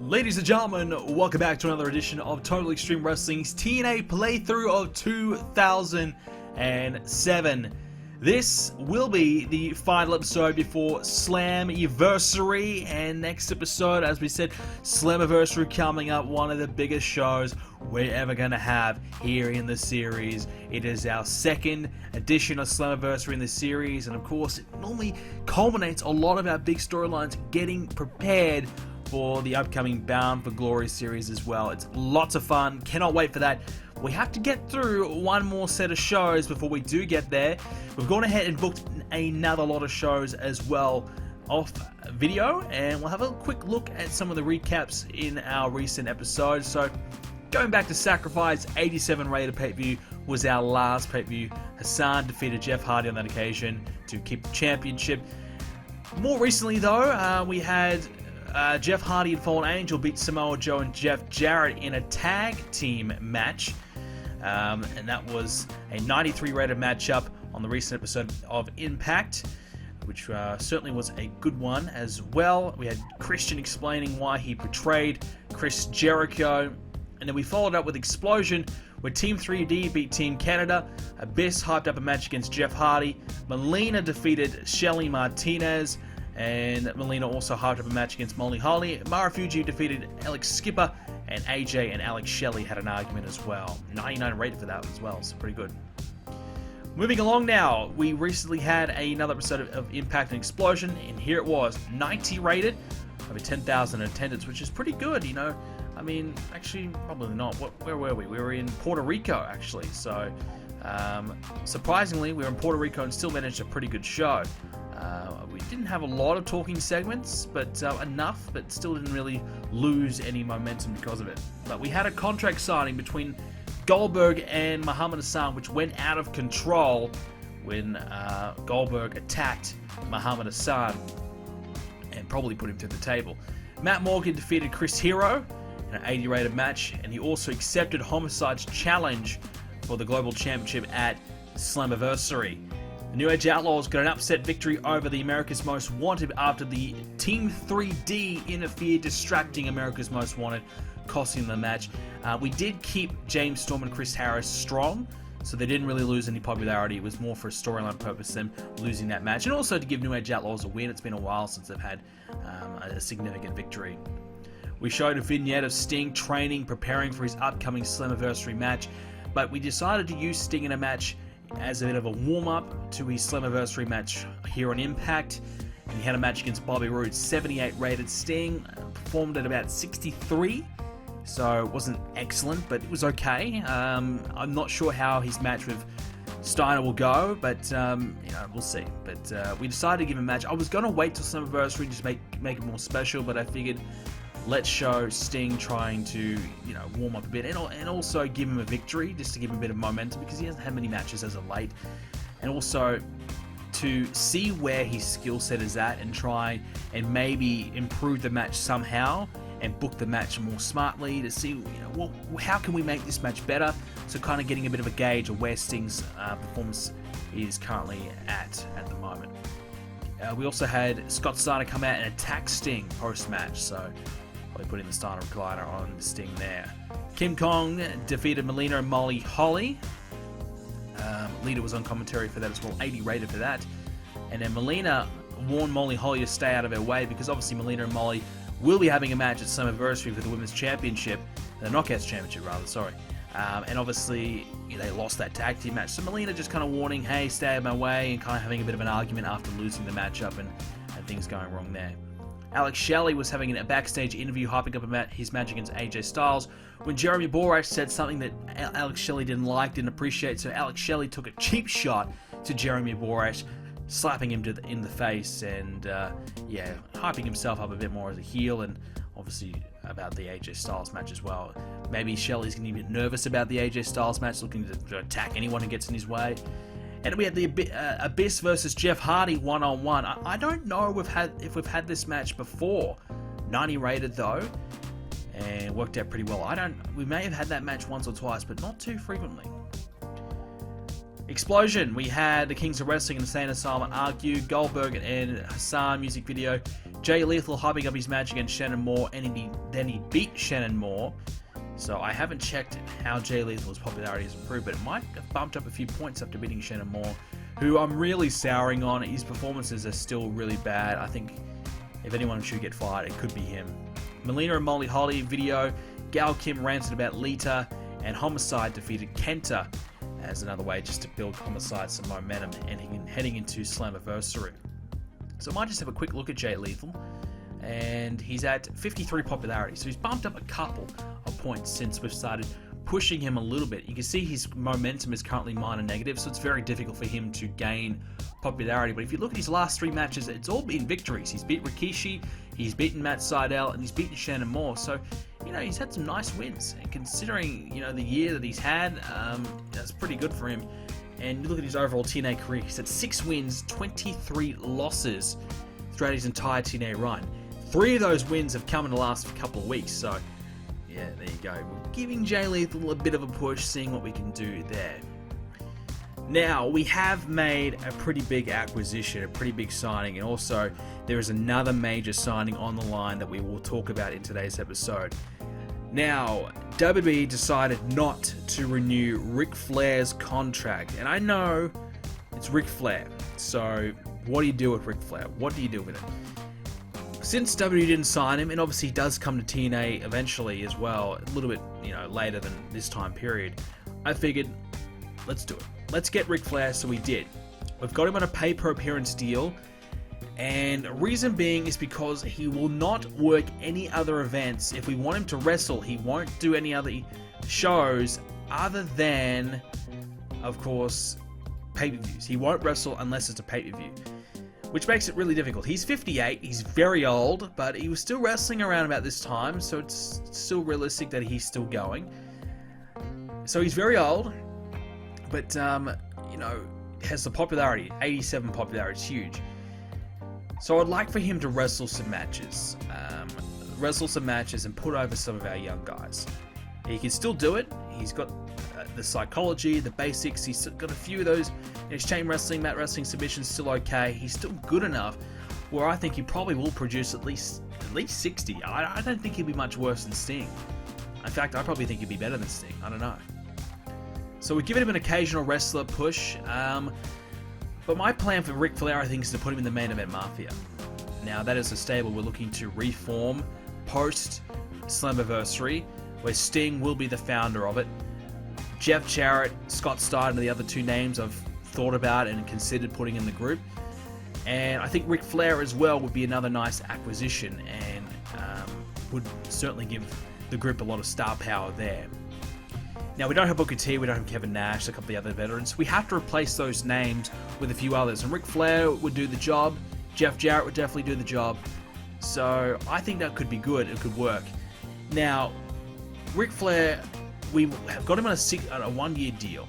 Ladies and gentlemen, welcome back to another edition of Total Extreme Wrestling's TNA playthrough of 2007. This will be the final episode before Slammiversary, and next episode, as we said, Slammiversary coming up, one of the biggest shows we're ever going to have here in the series. It is our second edition of Slammiversary in the series, and of course, it normally culminates a lot of our big storylines getting prepared for the upcoming Bound for Glory series as well. It's lots of fun. Cannot wait for that. We have to get through one more set of shows before we do get there. We've gone ahead and booked another lot of shows as well off video, and we'll have a quick look at some of the recaps in our recent episodes. So going back to Sacrifice, 87 rated pay-per-view was our last pay-per-view. Hassan defeated Jeff Hardy on that occasion to keep the championship. More recently though, we had Jeff Hardy and Fallen Angel beat Samoa Joe and Jeff Jarrett in a tag team match. And that was a 93 rated matchup on the recent episode of Impact, which certainly was a good one as well. We had Christian explaining why he betrayed Chris Jericho. And then we followed up with Explosion, where Team 3D beat Team Canada. Abyss hyped up a match against Jeff Hardy. Melina defeated Shelly Martinez. And Melina also hyped up a match against Molly Holly. Marufuji defeated Alex Skipper, and AJ and Alex Shelley had an argument as well. 99 rated for that as well, so pretty good. Moving along now, we recently had another episode of Impact and Explosion, and here it was, 90 rated, over 10,000 attendance, which is pretty good, you know. I mean, actually, probably not. Where were we? We were in Puerto Rico, actually, so surprisingly, we were in Puerto Rico and still managed a pretty good show. We didn't have a lot of talking segments, but enough, but still didn't really lose any momentum because of it. But we had a contract signing between Goldberg and Muhammad Hassan, which went out of control when Goldberg attacked Muhammad Hassan and probably put him to the table. Matt Morgan defeated Chris Hero in an 80 rated match, and he also accepted Homicide's challenge for the Global Championship at Slammiversary. The New Age Outlaws got an upset victory over the America's Most Wanted after the Team 3D interfered, distracting America's Most Wanted, costing them the match. We did keep James Storm and Chris Harris strong, so they didn't really lose any popularity. It was more for a storyline purpose, them losing that match, and also to give New Age Outlaws a win. It's been a while since they've had a significant victory. We showed a vignette of Sting training, preparing for his upcoming Slammiversary match, but we decided to use Sting in a match as a bit of a warm-up to his Slammiversary match here on Impact. And he had a match against Bobby Roode, 78 rated. Sting performed at about 63, so it wasn't excellent, but it was okay. I'm not sure how his match with Steiner will go, but you know, we'll see. But we decided to give him a match. I was going to wait till Slammiversary just make it more special, but I figured let's show Sting trying to, you know, warm up a bit and also give him a victory, just to give him a bit of momentum, because he hasn't had many matches as of late. And also to see where his skill set is at and try and maybe improve the match somehow and book the match more smartly to see, you know, well, how can we make this match better? So kind of getting a bit of a gauge of where Sting's performance is currently at the moment. We also had Scott Steiner come out and attack Sting post-match, so probably putting the Steiner recliner on Sting there. Kim Kong defeated Melina and Molly Holly. Lita was on commentary for that as well, 80 rated for that. And then Melina warned Molly Holly to stay out of her way, because obviously Melina and Molly will be having a match at Slammiversary for the Women's Championship, the Knockouts Championship rather, sorry. And obviously, you know, they lost that tag team match. So Melina just kind of warning, hey, stay out of my way, and kind of having a bit of an argument after losing the matchup and things going wrong there. Alex Shelley was having a backstage interview hyping up about his match against AJ Styles when Jeremy Borash said something that Alex Shelley didn't appreciate, so Alex Shelley took a cheap shot to Jeremy Borash, slapping him in the face and, yeah, hyping himself up a bit more as a heel, and obviously about the AJ Styles match as well. Maybe Shelley's going to be a bit nervous about the AJ Styles match, looking to attack anyone who gets in his way. And we had the Abyss versus Jeff Hardy one-on-one. I don't know if we've had this match before. 90 rated though, and worked out pretty well. We may have had that match once or twice, but not too frequently. Explosion. We had the Kings of Wrestling and Insane Asylum argue. Goldberg and Hassan music video. Jay Lethal hyping up his match against Shannon Moore, and then he beat Shannon Moore. So I haven't checked how Jay Lethal's popularity has improved, but it might have bumped up a few points after beating Shannon Moore, who I'm really souring on. His performances are still really bad. I think if anyone should get fired, it could be him. Melina and Molly Holly video. Gal Kim ranted about Lita, and Homicide defeated Kenta as another way just to build Homicide some momentum and heading into Slammiversary. So I might just have a quick look at Jay Lethal, and he's at 53 popularity, so he's bumped up a couple of points since we've started pushing him a little bit. You can see his momentum is currently minor negative, so it's very difficult for him to gain popularity. But if you look at his last 3 matches, it's all been victories. He's beat Rikishi, he's beaten Matt Sydal, and he's beaten Shannon Moore. So, you know, he's had some nice wins. And considering, you know, the year that he's had, that's pretty good for him. And look at his overall TNA career. He's had 6 wins, 23 losses throughout his entire TNA run. 3 of those wins have come in the last couple of weeks. So, yeah, there you go. We're giving Jay Lethal a bit of a push, seeing what we can do there. Now, we have made a pretty big acquisition, a pretty big signing, and also there is another major signing on the line that we will talk about in today's episode. Now, WWE decided not to renew Ric Flair's contract, and I know it's Ric Flair, so what do you do with Ric Flair? What do you do with it? Since WWE didn't sign him, and obviously he does come to TNA eventually as well, a little bit, you know, later than this time period, I figured, let's do it. Let's get Ric Flair, so we did. We've got him on a pay-per-appearance deal, and reason being is because he will not work any other events. If we want him to wrestle, he won't do any other shows other than, of course, pay-per-views. He won't wrestle unless it's a pay-per-view, which makes it really difficult. He's 58, he's very old, but he was still wrestling around about this time, so it's still realistic that he's still going. So he's very old, but, you know, has the popularity, 87 popularity, it's huge. So I'd like for him to wrestle some matches and put over some of our young guys. He can still do it. He's got the psychology, the basics. He's got a few of those. His chain wrestling, mat wrestling, submissions still okay. He's still good enough where I think he probably will produce at least 60. I don't think he'll be much worse than Sting. In fact, I probably think he'd be better than Sting. I don't know. So we're giving him an occasional wrestler push. But my plan for Ric Flair, I think, is to put him in the Main Event Mafia. Now, that is a stable we're looking to reform post-Slammiversary, where Sting will be the founder of it. Jeff Jarrett, Scott Steiner are the other 2 names I've thought about and considered putting in the group. And I think Ric Flair as well would be another nice acquisition and would certainly give the group a lot of star power there. Now, we don't have Booker T, we don't have Kevin Nash, a couple of the other veterans. We have to replace those names with a few others. And Ric Flair would do the job. Jeff Jarrett would definitely do the job. So I think that could be good. It could work. Now, Ric Flair, we have got him on a 1-year deal.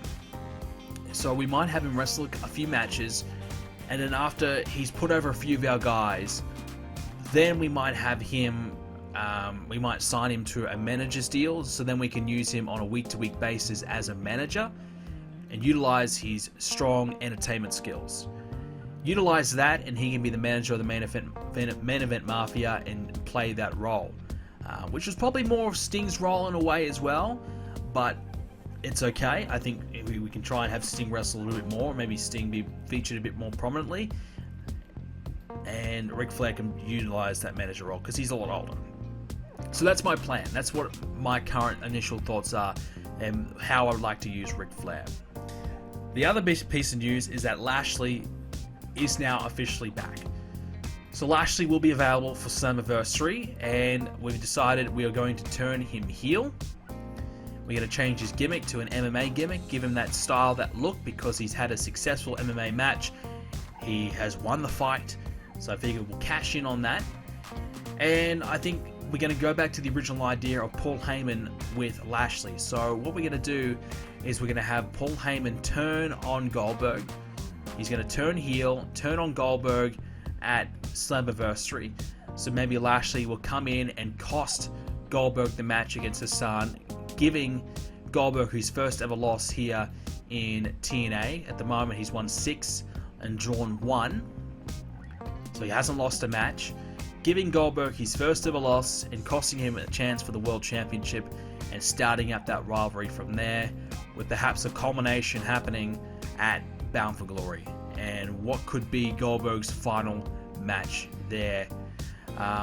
So we might have him wrestle a few matches. And then after he's put over a few of our guys, then we might have him... we might sign him to a manager's deal, so then we can use him on a week-to-week basis as a manager and utilize his strong entertainment skills. Utilize that, and he can be the manager of the Main Event Mafia and play that role, which was probably more of Sting's role in a way as well, but it's okay. I think we can try and have Sting wrestle a little bit more, maybe Sting be featured a bit more prominently, and Ric Flair can utilize that manager role because he's a lot older. So that's my plan. That's what my current initial thoughts are and how I would like to use Ric Flair. The other piece of news is that Lashley is now officially back. So Lashley will be available for Slammiversary, and we've decided we are going to turn him heel. We're going to change his gimmick to an MMA gimmick, give him that style, that look, because he's had a successful MMA match. He has won the fight, so I figure we'll cash in on that. And I think we're going to go back to the original idea of Paul Heyman with Lashley. So what we're going to do is we're going to have Paul Heyman turn on Goldberg. He's going to turn heel, turn on Goldberg at Slammiversary. So maybe Lashley will come in and cost Goldberg the match against Hassan, giving Goldberg his first ever loss here in TNA. At the moment, he's won 6 and drawn 1. So he hasn't lost a match, giving Goldberg his first ever loss and costing him a chance for the World Championship and starting up that rivalry from there, with perhaps a culmination happening at Bound for Glory and what could be Goldberg's final match there.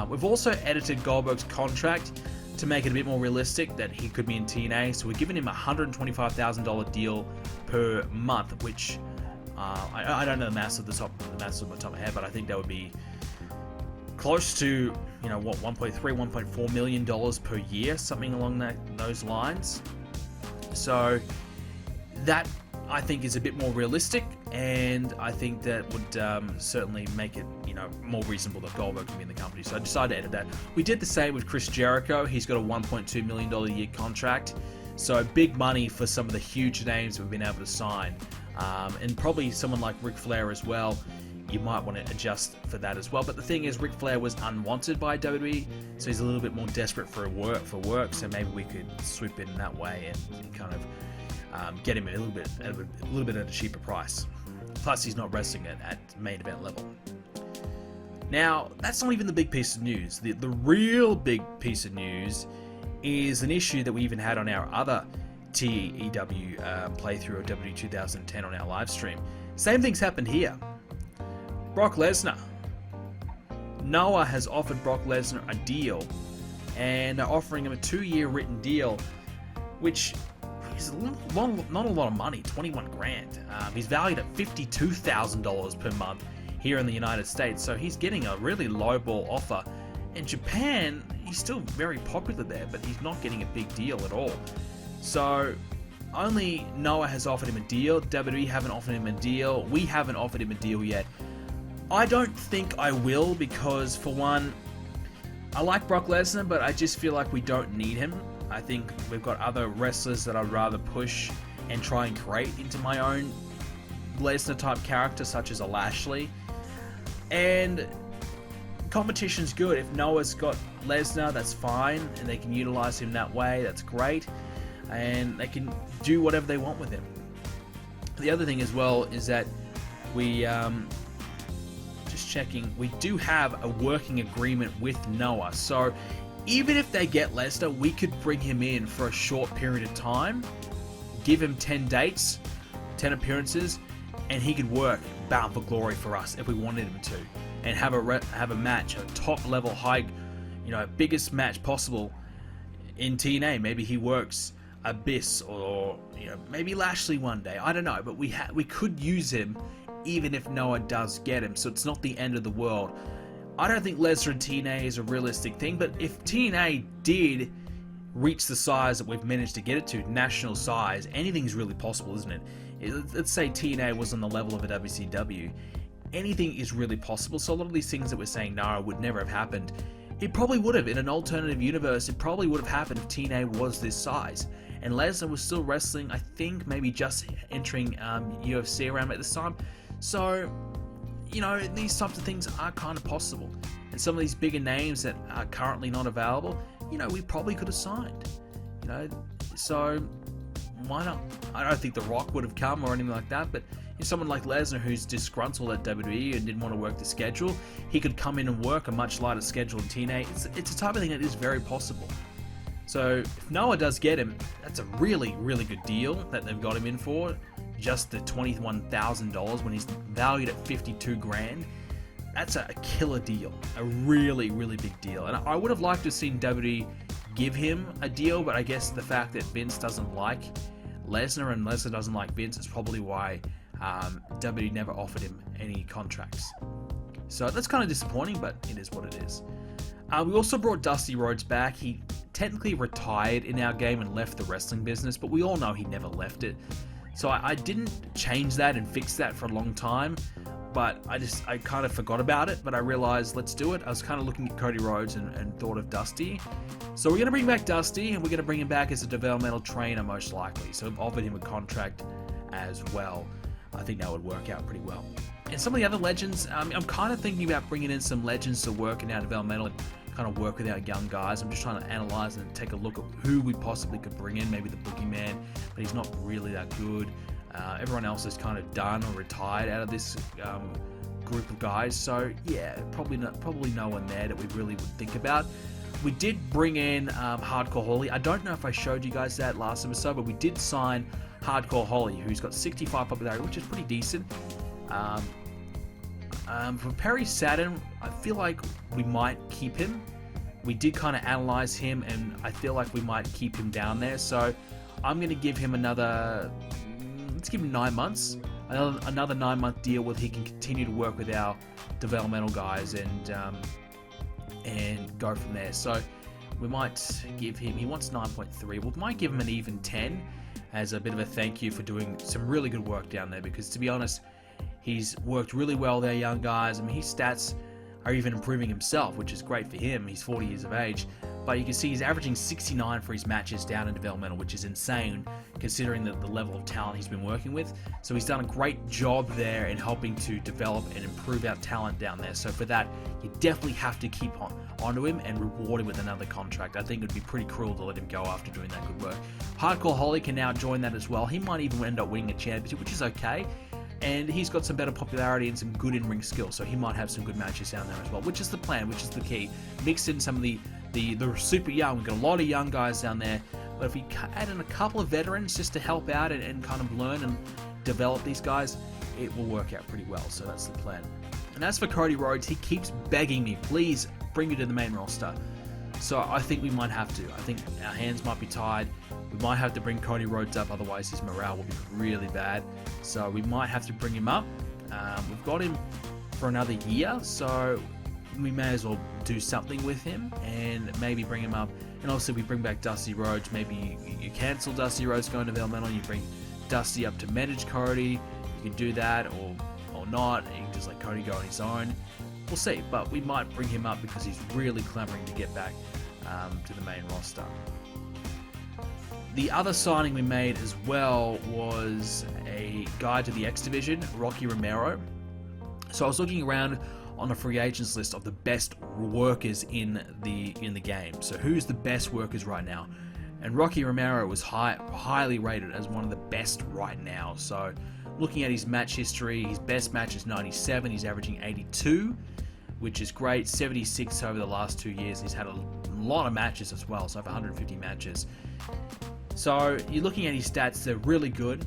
We've also edited Goldberg's contract to make it a bit more realistic that he could be in TNA, so we're giving him a $125,000 deal per month, which I don't know the maths of the top of my top of my head, but I think that would be close to, you know, what, $1.4 million per year, something along those lines. So that, I think, is a bit more realistic, and I think that would certainly make it, you know, more reasonable that Goldberg can be in the company. So I decided to edit that. We did the same with Chris Jericho. He's got a $1.2 million a year contract, so big money for some of the huge names we've been able to sign, and probably someone like Ric Flair as well. You might want to adjust for that as well. But the thing is, Ric Flair was unwanted by WWE, so he's a little bit more desperate for work. So maybe we could swoop in that way and kind of get him a little bit at a cheaper price. Plus, he's not wrestling at main event level. Now, that's not even the big piece of news. The real big piece of news is an issue that we even had on our other TEW playthrough of WWE 2010 on our live stream. Same thing's happened here. Brock Lesnar. Noah has offered Brock Lesnar a deal, and they're offering him a 2-year written deal, which is not a lot of money, 21 grand. He's valued at $52,000 per month here in the United States, so he's getting a really lowball offer. In Japan, he's still very popular there, but he's not getting a big deal at all. So only Noah has offered him a deal. WWE haven't offered him a deal. We haven't offered him a deal yet. I don't think I will, because for one, I like Brock Lesnar, but I just feel like we don't need him. I think we've got other wrestlers that I'd rather push and try and create into my own Lesnar type character, such as a Lashley. And competition's good. If Noah's got Lesnar, that's fine, and they can utilize him that way, that's great. And they can do whatever they want with him. The other thing as well is that we, checking, we do have a working agreement with Noah, so even if they get Lesnar, we could bring him in for a short period of time, give him 10 dates, 10 appearances, and he could work Bound for Glory for us if we wanted him to, and have a match, a top level, high, you know, biggest match possible in TNA. Maybe he works Abyss, or, you know, maybe Lashley one day, I don't know, but we could use him even if Noah does get him, so it's not the end of the world. I don't think Lesnar and TNA is a realistic thing, but if TNA did reach the size that we've managed to get it to, national size, anything's really possible, isn't it? Let's say TNA was on the level of a WCW, anything is really possible. So a lot of these things that we're saying now would never have happened, it probably would have. In an alternative universe, it probably would have happened if TNA was this size. And Lesnar was still wrestling, I think, maybe just entering UFC around at this time. So, you know, these types of things are kind of possible. And some of these bigger names that are currently not available, you know, we probably could have signed. You know, so why not? I don't think The Rock would have come or anything like that, but if someone like Lesnar, who's disgruntled at WWE and didn't want to work the schedule, he could come in and work a much lighter schedule in TNA. It's a type of thing that is very possible. So if Noah does get him, that's a really, really good deal that they've got him in for. Just the $21,000 when he's valued at 52 grand. That's a killer deal. A really, really big deal. And I would have liked to have seen WWE give him a deal, but I guess the fact that Vince doesn't like Lesnar and Lesnar doesn't like Vince is probably why WWE never offered him any contracts. So that's kind of disappointing, but it is what it is. We also brought Dusty Rhodes back. He technically retired in our game and left the wrestling business, but we all know he never left it. So I didn't change that and fix that for a long time, but I kind of forgot about it, but I realized, let's do it. I was kind of looking at Cody Rhodes and thought of Dusty. So we're going to bring back Dusty, and we're going to bring him back as a developmental trainer, most likely. So I've offered him a contract as well. I think that would work out pretty well. And some of the other legends, I'm kind of thinking about bringing in some legends to work in our developmental and kind of work with our young guys. I'm just trying to analyze and take a look at who we possibly could bring in. Maybe the Boogeyman, but he's not really that good. Everyone else is kind of done or retired out of this group of guys. So yeah, probably no one there that we really would think about. We did bring in Hardcore Holly. I don't know if I showed you guys that last episode, but we did sign Hardcore Holly, who's got 65 popularity, which is pretty decent. For Perry Saturn, I feel like we might keep him. We did kind of analyze him, and I feel like we might keep him down there. So I'm going to give him another, let's give him 9 months. Another 9-month deal where he can continue to work with our developmental guys and go from there. So we might give him, he wants 9.3. We might give him an even 10 as a bit of a thank you for doing some really good work down there, because to be honest, he's worked really well there, young guys. I mean, his stats are even improving himself, which is great for him. He's 40 years of age, but you can see he's averaging 69 for his matches down in developmental, which is insane considering the level of talent he's been working with. So he's done a great job there in helping to develop and improve our talent down there. So for that, you definitely have to keep onto him and reward him with another contract. I think it would be pretty cruel to let him go after doing that good work. Hardcore Holly can now join that as well. He might even end up winning a championship, which is okay. And he's got some better popularity and some good in-ring skills, so he might have some good matches down there as well, which is the plan, which is the key. Mix in some of the super young. We've got a lot of young guys down there, but if we add in a couple of veterans just to help out and kind of learn and develop these guys, it will work out pretty well. So that's the plan. And as for Cody Rhodes, he keeps begging me, please bring me to the main roster. So I think we might have to. I think our hands might be tied. We might have to bring Cody Rhodes up, otherwise his morale will be really bad. So we might have to bring him up. We've got him for another year, so we may as well do something with him and maybe bring him up. And obviously we bring back Dusty Rhodes. Maybe you cancel Dusty Rhodes going to developmental, you bring Dusty up to manage Cody. You can do that or not, and you can just let Cody go on his own. We'll see, but we might bring him up because he's really clamoring to get back to the main roster. The other signing we made as well was a guy to the X Division, Rocky Romero. So I was looking around on the free agents list of the best workers in the game. So who's the best workers right now? And Rocky Romero was highly rated as one of the best right now. So looking at his match history, his best match is 97. He's averaging 82, which is great. 76 over the last 2 years. He's had a lot of matches as well, so over 150 matches. So you're looking at his stats, they're really good,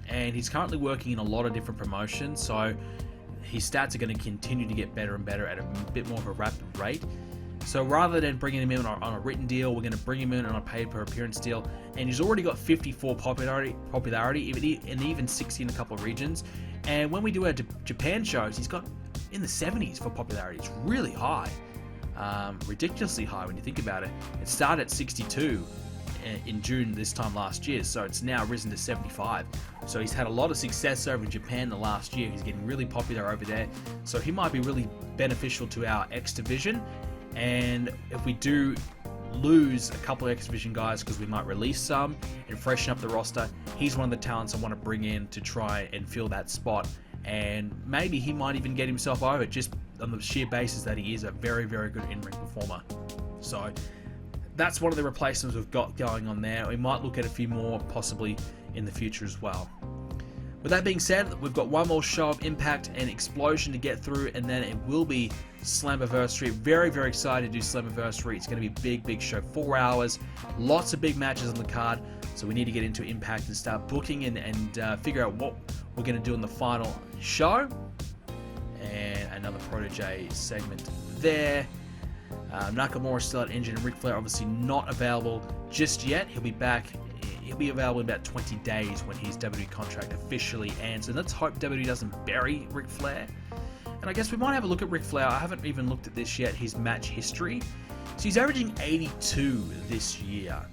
and he's currently working in a lot of different promotions, so his stats are going to continue to get better and better at a bit more of a rapid rate. So rather than bringing him in on a written deal, we're going to bring him in on a paid per appearance deal, and he's already got 54 popularity, and even 60 in a couple of regions. And when we do our Japan shows, he's got in the 70s for popularity. It's really high, ridiculously high when you think about it. It started at 62 in June this time last year, so it's now risen to 75. So he's had a lot of success over in Japan the last year. He's getting really popular over there, so he might be really beneficial to our X Division. And if we do lose a couple of X Division guys because we might release some and freshen up the roster, he's one of the talents I want to bring in to try and fill that spot. And maybe he might even get himself over just on the sheer basis that he is a very, very good in-ring performer. So that's one of the replacements we've got going on there. We might look at a few more possibly in the future as well. With that being said, we've got one more show of Impact and Explosion to get through, and then it will be Slammiversary. Very, very excited to do Slammiversary. It's going to be a big, big show. 4 hours, lots of big matches on the card, so we need to get into Impact and start booking and figure out what we're going to do in the final show. And another Protege segment there. Nakamura still at Engine, and Ric Flair obviously not available just yet. He'll be back. He'll be available in about 20 days when his WWE contract officially ends. And let's hope WWE doesn't bury Ric Flair. And I guess we might have a look at Ric Flair. I haven't even looked at this yet, his match history. So he's averaging 82 this year.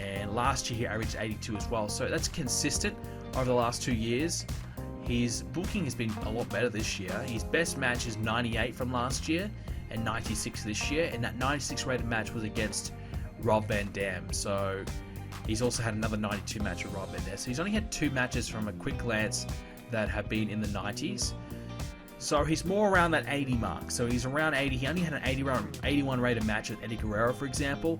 And last year he averaged 82 as well. So that's consistent over the last 2 years. His booking has been a lot better this year. His best match is 98 from last year and 96 this year. And that 96 rated match was against Rob Van Dam. So he's also had another 92 match with Rob Van Dam. So he's only had 2 matches from a quick glance that have been in the 90s. So he's more around that 80 mark. So he's around 80. He only had an 81 rated match with Eddie Guerrero, for example.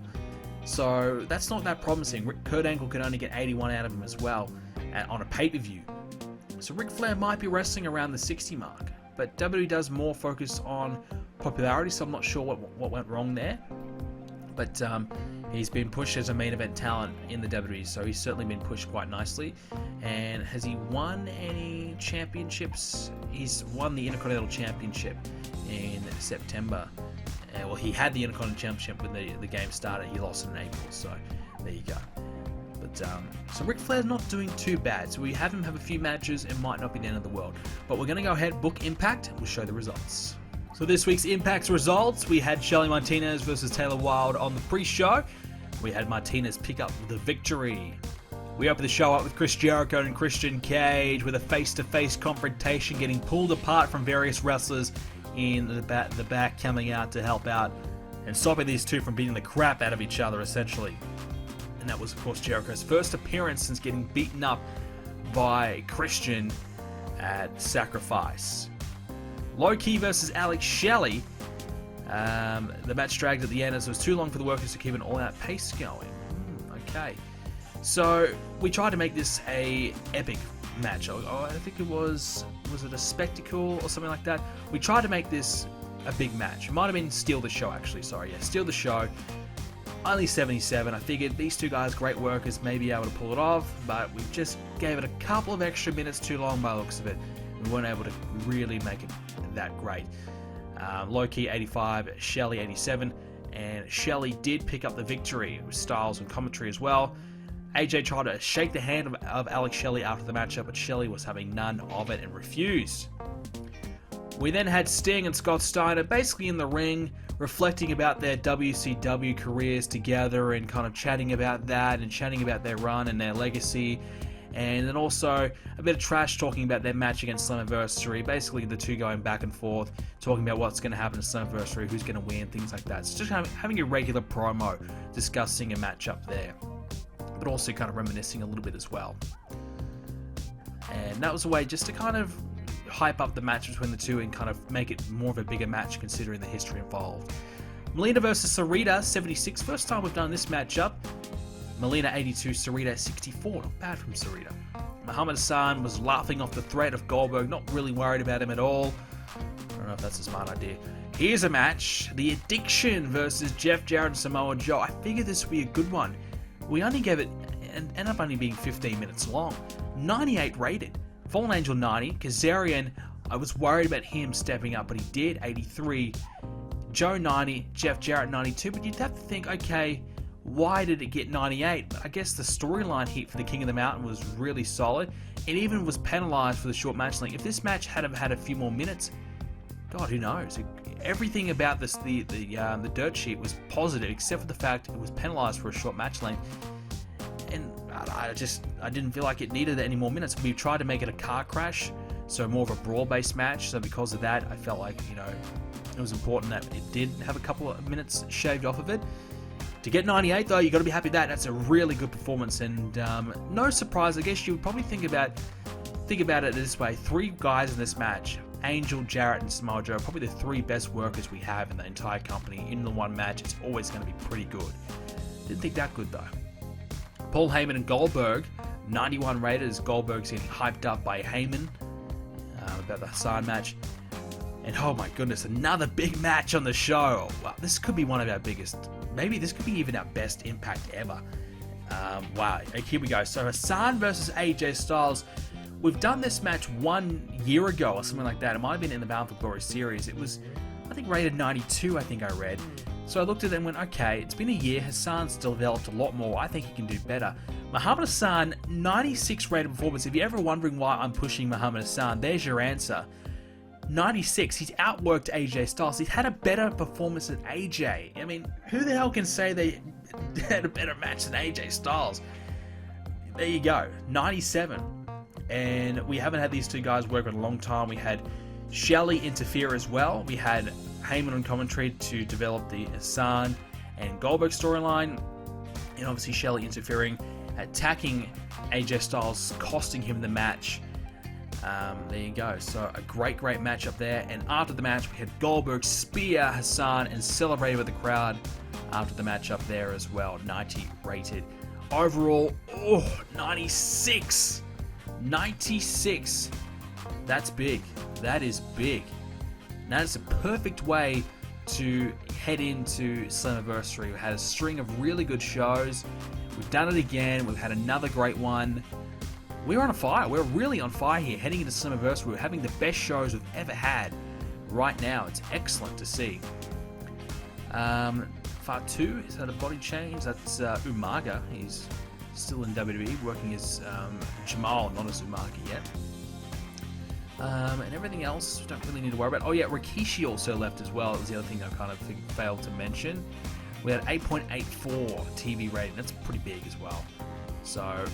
So that's not that promising. Kurt Angle could only get 81 out of him as well on a pay-per-view. So Ric Flair might be wrestling around the 60 mark, but WWE does more focus on popularity, so I'm not sure what went wrong there. But he's been pushed as a main event talent in the WWE, so he's certainly been pushed quite nicely. And has he won any championships? He's won the Intercontinental Championship in September. Well, he had the Intercontinental Championship when the game started. He lost it in April, so there you go. But so Ric Flair's not doing too bad. So we have him have a few matches. It might not be the end of the world. But we're going to go ahead, book Impact, and we'll show the results. So this week's Impact's results, we had Shelly Martinez versus Taylor Wilde on the pre-show. We had Martinez pick up the victory. We opened the show up with Chris Jericho and Christian Cage with a face-to-face confrontation, getting pulled apart from various wrestlers in the back coming out to help out and stopping these two from beating the crap out of each other, essentially. And that was, of course, Jericho's first appearance since getting beaten up by Christian at Sacrifice. Low Key versus Alex Shelley. The match dragged at the end as it was too long for the workers to keep an all-out pace going. Okay. So we tried to make this a epic match. I think it was it a spectacle or something like that? We tried to make this a big match. It might have been Steal the Show, actually. Sorry, yeah, Steal the Show. Only 77. I figured these two guys, great workers, may be able to pull it off, but we just gave it a couple of extra minutes too long by the looks of it. We weren't able to really make it that great. Low Key 85, Shelley 87, and Shelley did pick up the victory with Styles and commentary as well. AJ tried to shake the hand of Alex Shelley after the matchup, but Shelley was having none of it and refused. We then had Sting and Scott Steiner basically in the ring, reflecting about their WCW careers together and kind of chatting about that and chatting about their run and their legacy. And then also a bit of trash talking about their match against Slammiversary. Basically, the two going back and forth, talking about what's going to happen to Slammiversary, who's going to win, things like that. So just having a regular promo discussing a matchup there, but also kind of reminiscing a little bit as well. And that was a way just to kind of hype up the match between the two and kind of make it more of a bigger match considering the history involved. Melina versus Sarita, 76. First time we've done this matchup. Melina 82, Sarita 64. Not bad from Sarita. Muhammad Hassan was laughing off the threat of Goldberg, not really worried about him at all. I don't know if that's a smart idea. Here's a match. The Addiction versus Jeff Jarrett and Samoa Joe. I figured this would be a good one. We only gave it, and ended up only being 15 minutes long. 98 rated. Fallen Angel 90. Kazarian, I was worried about him stepping up, but he did. 83. Joe 90. Jeff Jarrett 92. But you'd have to think, okay, why did it get 98? But I guess the storyline hit for the King of the Mountain was really solid. It even was penalized for the short match length. If this match had had a few more minutes, God, who knows? Everything about this, the dirt sheet was positive, except for the fact it was penalized for a short match length. And I didn't feel like it needed any more minutes. We tried to make it a car crash, so more of a brawl-based match. So because of that, I felt like, it was important that it did have a couple of minutes shaved off of it. To get 98 though, you got to be happy with that. That's a really good performance, and no surprise. I guess you would probably think about it this way: three guys in this match, Angel, Jarrett, and Samoa Joe, probably the three best workers we have in the entire company. In the one match, it's always going to be pretty good. Didn't think that good though. Paul Heyman and Goldberg, 91 rated as Goldberg's getting hyped up by Heyman about the Hassan match. And oh my goodness, another big match on the show. Wow, this could be one of our biggest, maybe this could be even our best Impact ever. Wow, here we go. So Hassan versus AJ Styles. We've done this match 1 year ago or something like that. It might have been in the Bound for Glory series. It was, I think, rated 92, I think I read. So I looked at it and went, okay, it's been a year. Hassan's developed a lot more. I think he can do better. Muhammad Hassan, 96 rated performance. If you're ever wondering why I'm pushing Muhammad Hassan, there's your answer. 96. He's outworked AJ Styles. He's had a better performance than AJ. I mean, who the hell can say they had a better match than AJ Styles? There you go. 97. And we haven't had these two guys work in a long time. We had Shelley interfere as well. We had Heyman on commentary to develop the Hassan and Goldberg storyline. And obviously Shelley interfering, attacking AJ Styles, costing him the match. There you go. So a great match up there. And after the match, we had Goldberg spear Hassan and celebrate with the crowd after the match up there as well. 90 rated. Overall, 96. 96. That's big. That is big. Now it's a perfect way to head into Slammiversary. We've had a string of really good shows. We've done it again. We've had another great one. We're on fire. We're really on fire here. Heading into Slammiversary, we're having the best shows we've ever had right now. It's excellent to see. Part 2 has had a body change. That's Umaga. He's still in WWE, working as Jamal, not as Umaga yet. And everything else, we don't really need to worry about. Oh yeah, Rikishi also left as well. That was the other thing I kind of failed to mention. We had 8.84 TV rating. That's pretty big as well. So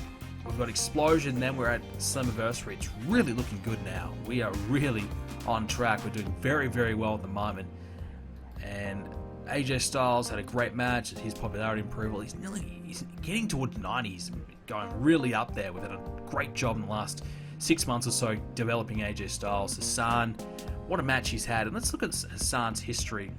we've got Explosion, then we're at Slammiversary. It's really looking good now. We are really on track. We're doing very, very well at the moment. And AJ Styles had a great match. His popularity approval. He's getting towards 90s, going really up there. We've had a great job in the last 6 months or so developing AJ Styles. Hassan, what a match he's had. And let's look at Hassan's history.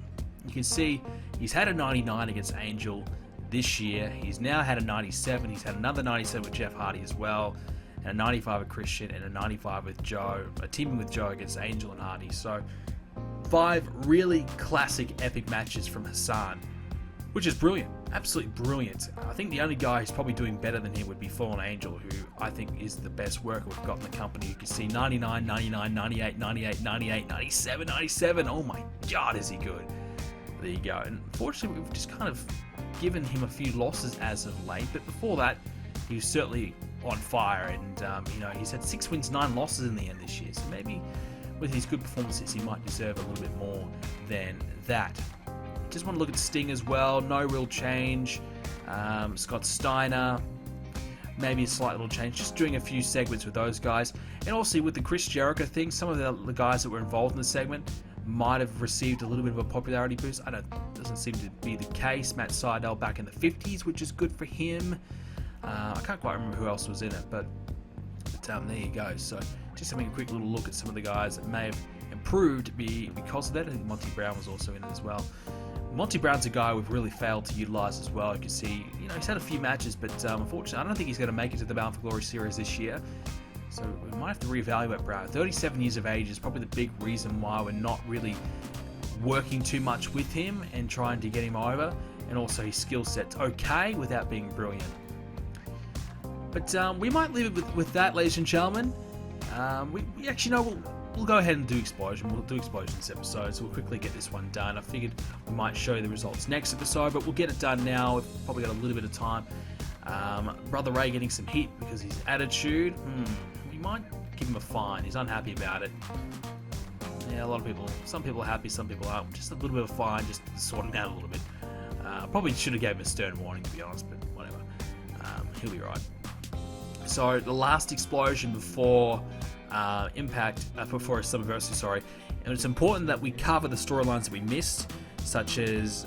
You can see he's had a 99 against Angel this year. He's now had a 97. He's had another 97 with Jeff Hardy as well, and a 95 with Christian, and a 95 with Joe, a teaming with Joe against Angel and Hardy. So 5 really classic epic matches from Hassan, which is brilliant, absolutely brilliant. I think the only guy who's probably doing better than him would be Fallen Angel, who I think is the best worker we've got in the company. You can see 99, 99, 98, 98, 98, 97, 97. Oh my god, is he good. There you go. And unfortunately, we've just kind of given him a few losses as of late, but before that, he was certainly on fire, and he's had 6 wins, 9 losses in the end this year, so maybe with his good performances, he might deserve a little bit more than that. Just want to look at Sting as well. No real change. Scott Steiner, maybe a slight little change. Just doing a few segments with those guys. And also with the Chris Jericho thing, some of the guys that were involved in the segment might have received a little bit of a popularity boost. Doesn't seem to be the case. Matt Sydal back in the 50s, which is good for him. I can't quite remember who else was in it, but there you go. So just having a quick little look at some of the guys that may have improved because of that. I think Monty Brown was also in it as well. Monty Brown's a guy we've really failed to utilise as well. You can see, he's had a few matches, but unfortunately, I don't think he's going to make it to the Bound for Glory series this year. So we might have to reevaluate Brown. 37 years of age is probably the big reason why we're not really working too much with him and trying to get him over. And also his skill set's okay without being brilliant. But we might leave it with that, ladies and gentlemen. We actually know we'll go ahead and do Explosion. We'll do Explosion this episode, so we'll quickly get this one done. I figured we might show you the results next episode, but we'll get it done now. We've probably got a little bit of time. Brother Ray getting some heat because his attitude. We might give him a fine. He's unhappy about it. Yeah, a lot of people. Some people are happy, some people aren't. Just a little bit of a fine, just to sort him out a little bit. Probably should have gave him a stern warning, to be honest, but whatever. He'll be right. So the last Explosion before Impact, before Slammiversary, sorry. And it's important that we cover the storylines that we missed, such as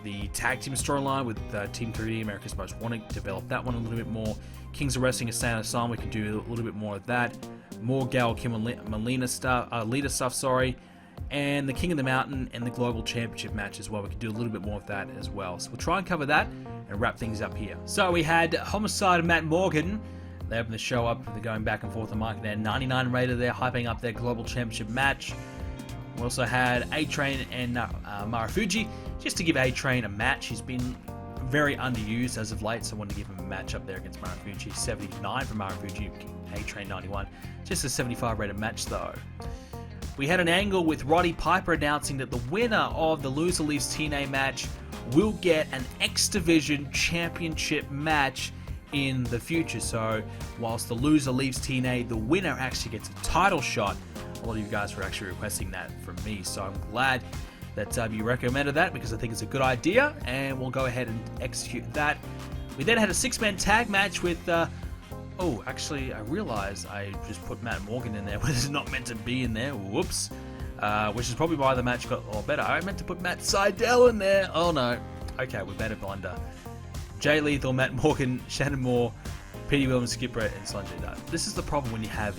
the tag team storyline with Team 3D, America's Most Wanted. Develop that one a little bit more. Kings of Wrestling, Insane Asylum, we can do a little bit more of that. More Gal Kim Molina stuff, Lita stuff, sorry. And the King of the Mountain and the Global Championship match as well. We can do a little bit more of that as well. So we'll try and cover that and wrap things up here. So we had Homicide and Matt Morgan. They opened the show up. They're going back and forth on market there. 99 rated there, hyping up their Global Championship match. We also had A-Train and Marufuji, just to give A-Train a match. He's been very underused as of late, so I wanted to give him a match up there against Marufuji. 79 for Marufuji, A-Train 91. Just a 75 rated match though. We had an angle with Roddy Piper announcing that the winner of the Loser Leaves TNA match will get an X Division Championship match in the future. So whilst the loser leaves TNA, the winner actually gets a title shot. A lot of you guys were actually requesting that from me, so I'm glad that you recommended that because I think it's a good idea, and we'll go ahead and execute that. We then had a 6-man tag match with oh, actually, I realized I just put Matt Morgan in there, but it's not meant to be in there. Whoops. Which is probably why the match got a lot better. I meant to put Matt Sydal in there. Oh no. Okay, we better blunder. Jay Lethal, Matt Morgan, Shannon Moore, Petey Williams, Skipper, and Sanjay Dutt. This is the problem when you have,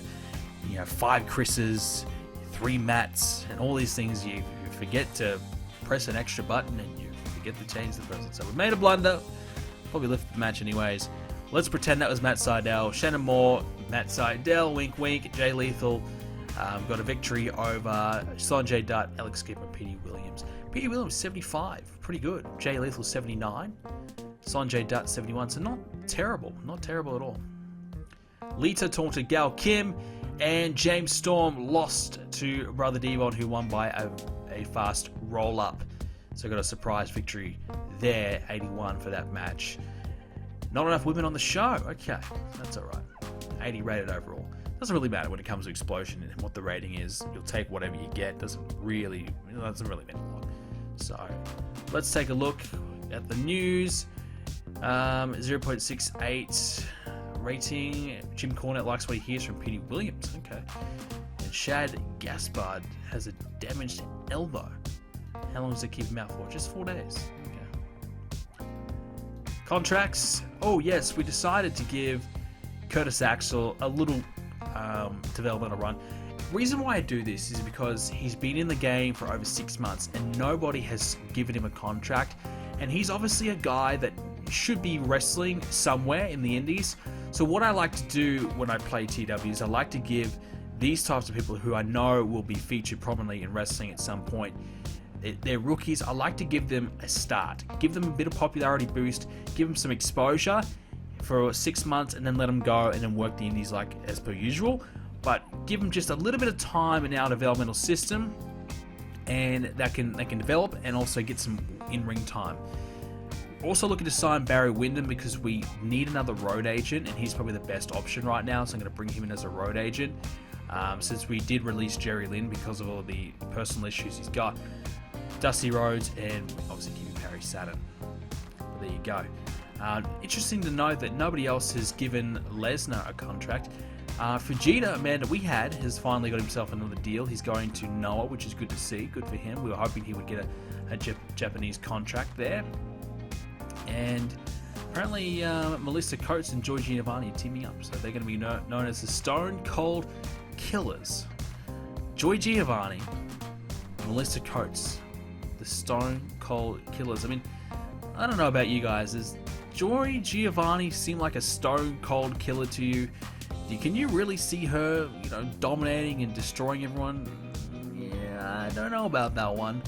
5 Chris's, 3 Matts, and all these things. You forget to press an extra button and you forget to change the person. So we made a blunder. Probably lifted the match anyways. Let's pretend that was Matt Sydal, Shannon Moore, Matt Sydal, wink wink, Jay Lethal got a victory over Sanjay Dutt, Alex Skipper, Petey Williams. Petey Williams 75, pretty good. Jay Lethal 79, Sanjay Dutt 71, so not terrible at all. Lita taunted Gal Kim, and James Storm lost to Brother Devon, who won by a fast roll-up. So got a surprise victory there, 81 for that match. Not enough women on the show. Okay, that's all right. 80 rated overall. Doesn't really matter when it comes to Explosion and what the rating is. You'll take whatever you get. Doesn't really mean a lot. So let's take a look at the news. 0.68 rating. Jim Cornette likes what he hears from Petey Williams. Okay. And Shad Gaspard has a damaged elbow. How long does it keep him out for? Just 4 days. Okay. Contracts. Oh yes, we decided to give Curtis Axel a little developmental run. Reason why I do this is because he's been in the game for over 6 months and nobody has given him a contract, and he's obviously a guy that should be wrestling somewhere in the indies. So what I like to do when I play TWs, I like to give these types of people who I know will be featured prominently in wrestling at some point, they're rookies, I like to give them a start, give them a bit of popularity boost, give them some exposure for 6 months, and then let them go and then work the indies like as per usual. But give them just a little bit of time in our developmental system, and they can develop and also get some in-ring time. Also looking to sign Barry Windham because we need another road agent, and he's probably the best option right now, so I'm going to bring him in as a road agent. Since we did release Jerry Lynn because of all the personal issues he's got. Dusty Rhodes, and obviously keeping Perry Saturn. But there you go. Interesting to note that nobody else has given Lesnar a contract. Fujita, a man that we had, has finally got himself another deal. He's going to Noah, which is good to see. Good for him. We were hoping he would get a Japanese contract there. And apparently Melissa Coates and Joy Giovanni are teaming up. So they're going to be known as the Stone Cold Killers. Joy Giovanni, Melissa Coates, the Stone Cold Killers. I mean, I don't know about you guys. Does Joy Giovanni seem like a Stone Cold Killer to you? Can you really see her, dominating and destroying everyone? Yeah, I don't know about that one.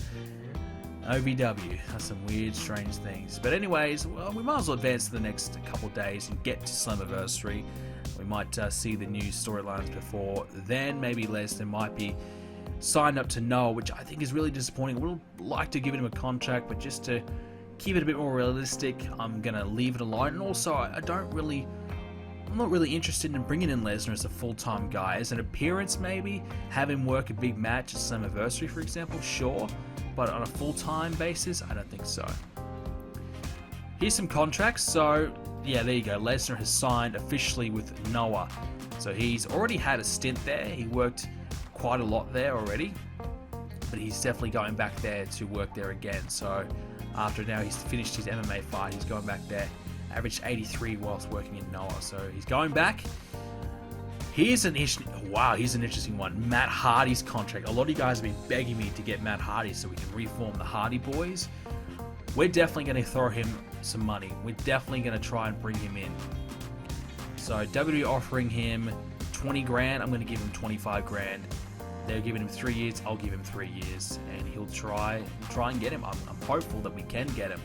OVW, that's some weird, strange things. But anyways, well, we might as well advance to the next couple days and get to Slammiversary. We might see the new storylines before then. Maybe Lesnar might be signed up to Noah, which I think is really disappointing. I would like to give him a contract, but just to keep it a bit more realistic, I'm going to leave it alone. And also, I'm not really interested in bringing in Lesnar as a full-time guy. As an appearance, maybe, have him work a big match at Slammiversary, for example, sure. But on a full-time basis, I don't think so. Here's some contracts. So, yeah, there you go. Lesnar has signed officially with Noah. So he's already had a stint there. He worked quite a lot there already. But he's definitely going back there to work there again. So after now he's finished his MMA fight, he's going back there. Averaged 83 whilst working in Noah. So he's going back. Here's an interesting one. Matt Hardy's contract. A lot of you guys have been begging me to get Matt Hardy so we can reform the Hardy Boys. We're definitely going to throw him some money. We're definitely going to try and bring him in. So WWE offering him 20 grand. I'm going to give him 25 grand. They're giving him 3 years. I'll give him 3 years, and he'll try and get him. I'm hopeful that we can get him.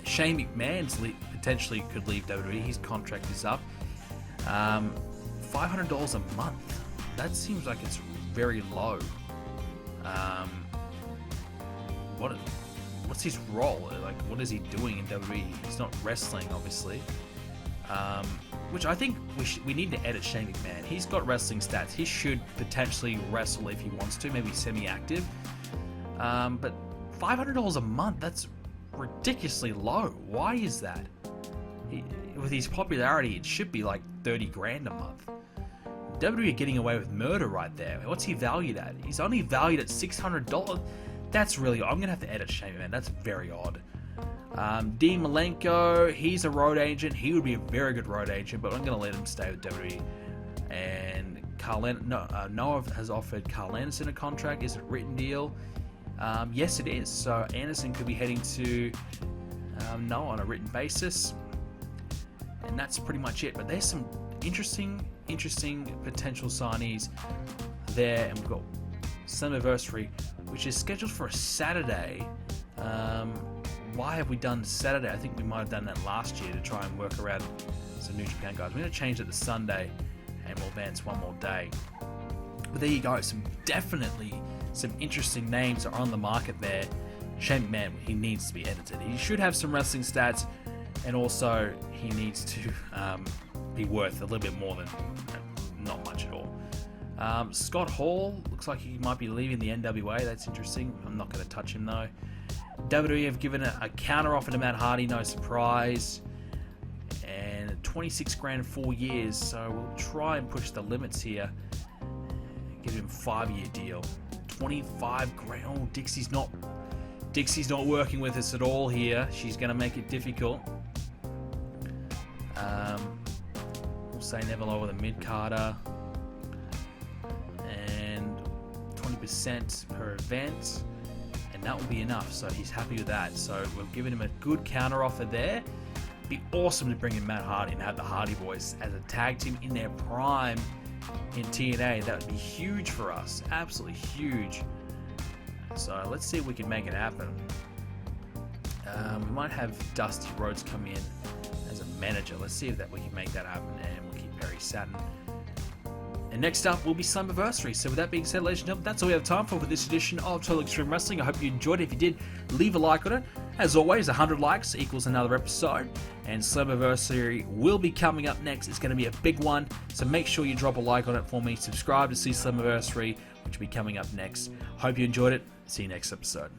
Shane McMahon's potentially could leave WWE. His contract is up. $500 a month. That seems like it's very low. What's his role? Like, what is he doing in WWE? He's not wrestling, obviously. Which I think we need to edit Shane McMahon. He's got wrestling stats. He should potentially wrestle if he wants to, maybe semi-active. But $500 a month, that's ridiculously low. Why is that? With his popularity, it should be like 30 grand a month. WWE getting away with murder right there. What's he valued at? He's only valued at $600. That's really... I'm going to have to edit Shane McMahon. That's very odd. Dean Malenko, he's a road agent. He would be a very good road agent, but I'm going to let him stay with WWE. And Noah has offered Carl Anderson a contract. Is it a written deal? Yes, it is. So Anderson could be heading to Noah on a written basis. And that's pretty much it. But there's some interesting interesting potential signees there, and we've got Slammiversary, which is scheduled for a Saturday. Why have we done Saturday? I think we might have done that last year to try and work around some New Japan guys. We're going to change it to Sunday, and we'll advance one more day. But there you go. Definitely some interesting names are on the market there. Shane McMahon, he needs to be edited. He should have some wrestling stats, and also he needs to be worth a little bit more than not much at all. Scott Hall looks like he might be leaving the NWA. That's interesting. I'm not going to touch him though. WWE have given a counter offer to Matt Hardy, no surprise, and 26 grand 4 years. So we'll try and push the limits here. Give him a 5-year deal, 25 grand. Oh, Dixie's not working with us at all here. She's going to make it difficult. We'll say never lower than mid-carder, and 20% per event, and that will be enough. So he's happy with that. So we've given him a good counter offer there. Be awesome to bring in Matt Hardy and have the Hardy Boys as a tag team in their prime in TNA. That would be huge for us, absolutely huge. So let's see if we can make it happen. We might have Dusty Rhodes come in as a manager. Let's see if we can make that happen, and we'll keep Perry Saturn. And next up will be Slammiversary. So with that being said, ladies and gentlemen, that's all we have time for this edition of Total Extreme Wrestling. I hope you enjoyed it. If you did, leave a like on it. As always, 100 likes equals another episode. And Slammiversary will be coming up next. It's going to be a big one. So make sure you drop a like on it for me. Subscribe to see Slammiversary, which will be coming up next. Hope you enjoyed it. See you next episode.